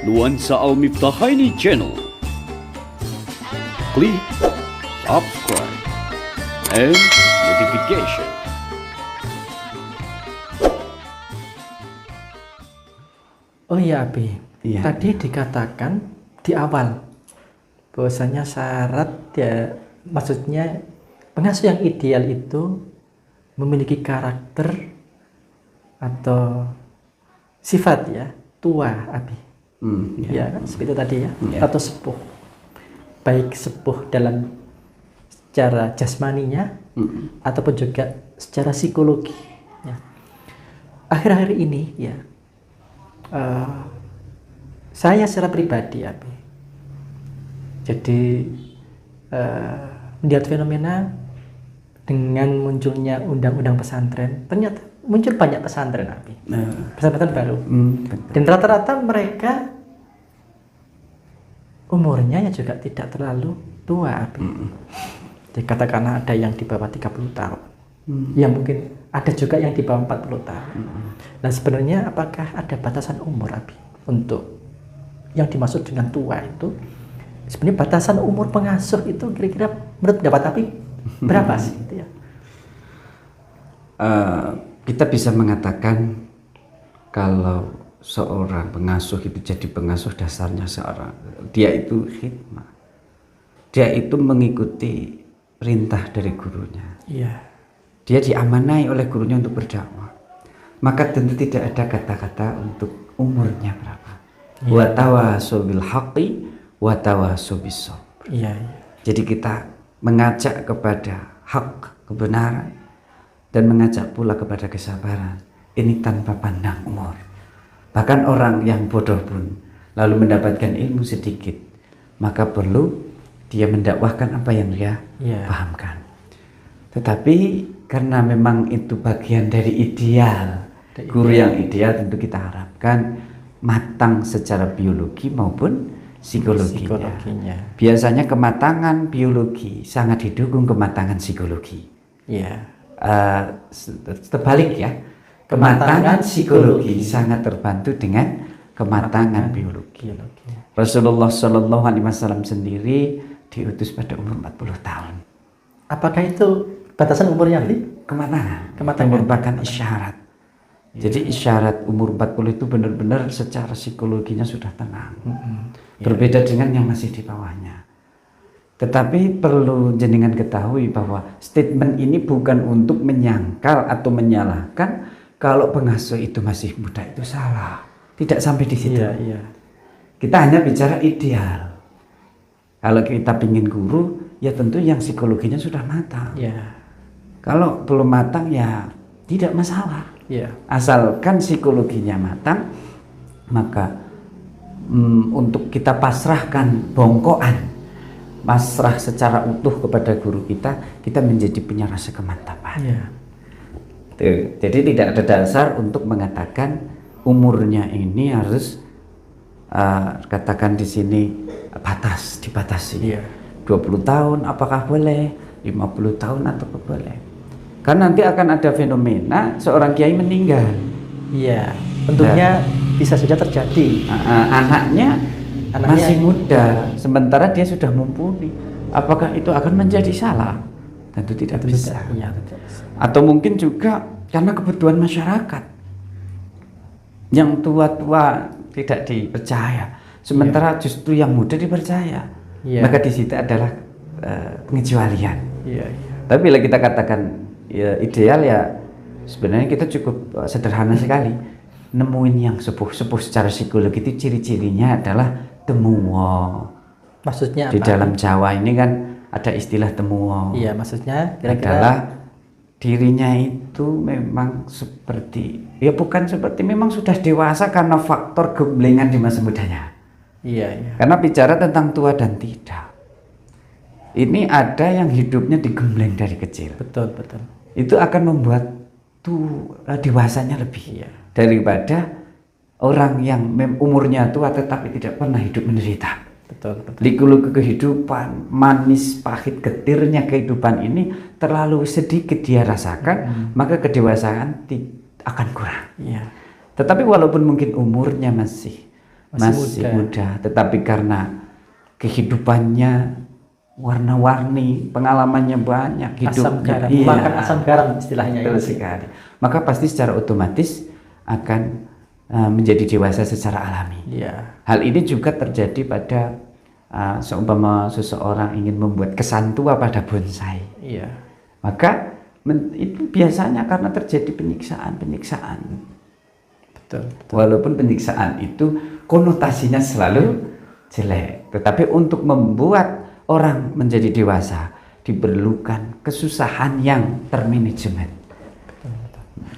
Nuansa Al-Miftahaini Channel. Klik subscribe and notification. Oh iya Abi, Iya. tadi dikatakan di awal bahwasanya syarat ya, maksudnya pengasuh yang ideal itu memiliki karakter atau sifat ya tua Abi. Ya kan seperti itu tadi ya, atau sepuh, baik sepuh dalam secara jasmaninya ataupun juga secara psikologi. Ya. Akhir-akhir ini ya. Saya secara pribadi Abi, jadi melihat fenomena dengan munculnya undang-undang pesantren, ternyata muncul banyak pesantren Abi, pesantren baru, dan rata-rata mereka umurnya ya juga tidak terlalu tua Abi. Jadi katakanlah ada yang di bawah 30 tahun, ya mungkin ada juga yang di bawah 40 tahun. Nah sebenarnya apakah ada batasan umur Abi untuk yang dimaksud dengan tua itu? Sebenarnya batasan umur pengasuh itu kira-kira menurut pendapat Abi berapa sih gitu ya? Kita bisa mengatakan kalau seorang pengasuh itu jadi pengasuh, dasarnya dia itu khidmah, dia itu mengikuti perintah dari gurunya. Iya. Dia diamanai oleh gurunya untuk berdakwah, maka tentu tidak ada kata-kata untuk umurnya berapa. Wa tawasau bil haqqi wa tawasau bis sabr. Iya. Jadi kita mengajak kepada hak, kebenaran, dan mengajak pula kepada kesabaran. Ini tanpa pandang umur. Bahkan orang yang bodoh pun lalu mendapatkan ilmu sedikit, maka perlu dia mendakwahkan apa yang dia pahamkan. Tetapi karena memang itu bagian dari ideal, guru yang ideal tentu kita harapkan matang secara biologi maupun psikologinya. Biasanya kematangan biologi sangat didukung kematangan psikologi. Iya. Terbalik ya, kematangan psikologi sangat terbantu dengan kematangan biologi. Rasulullah Shallallahu Alaihi Wasallam sendiri diutus pada umur 40 tahun. Apakah itu batasan umurnya Abi? Kematangan Kematangan merupakan isyarat. Jadi isyarat umur 40 itu benar-benar secara psikologinya sudah tenang. Berbeda dengan yang masih di bawahnya. Tetapi perlu jenengan ketahui bahwa statement ini bukan untuk menyangkal atau menyalahkan kalau pengasuh itu masih muda itu salah. Tidak sampai di situ. Iya. Kita hanya bicara ideal. Kalau kita ingin guru, ya tentu yang psikologinya sudah matang. Iya. Kalau belum matang ya tidak masalah. Iya. Asalkan psikologinya matang, maka untuk kita pasrahkan bongkoan, pasrah secara utuh kepada guru kita menjadi punya rasa kemantapan. Iya. Jadi tidak ada dasar untuk mengatakan umurnya ini harus katakan di sini dibatasi. Iya. 20 tahun apakah boleh? 50 tahun atau boleh? Karena nanti akan ada fenomena seorang kiai meninggal. Iya. Tentunya bisa saja terjadi. Anaknya masih muda, sementara dia sudah mumpuni. Apakah itu akan menjadi salah? Tentu tidak bisa. Iya. Atau mungkin juga karena kebutuhan masyarakat. Yang tua-tua tidak dipercaya, sementara justru yang muda dipercaya. Maka di situ adalah pengecualian. Iya. Tapi bila kita katakan ya, ideal ya sebenarnya kita cukup sederhana sekali. Nemuin yang sepuh-sepuh secara psikologi itu ciri-cirinya adalah temuwo. Maksudnya Di apa? dalam Jawa ini kan ada istilah temuwo. Iya, maksudnya Adalah dirinya itu memang seperti, ya bukan seperti, memang sudah dewasa karena faktor gemblengan di masa mudanya. Iya. Karena bicara tentang tua dan tidak, ini ada yang hidupnya digembleng dari kecil. Betul. Itu akan membuat dewasanya lebih daripada orang yang umurnya tua tetapi tidak pernah hidup menderita. Betul. Liku-liku kehidupan, manis, pahit, getirnya kehidupan ini terlalu sedikit dia rasakan, maka kedewasaan akan kurang. Iya. Tetapi walaupun mungkin umurnya masih Masih muda, tetapi karena kehidupannya warna-warni, pengalamannya banyak, asam hidupnya garam, makan asam garam istilahnya. betul itu. sekali. Maka pasti secara otomatis akan menjadi dewasa secara alami. Iya. Hal ini juga terjadi pada seumpama seseorang ingin membuat kesan tua pada bonsai. Iya. Maka itu biasanya karena terjadi penyiksaan. Betul. Walaupun penyiksaan itu konotasinya selalu jelek, tetapi untuk membuat orang menjadi dewasa diperlukan kesusahan yang termanajemen.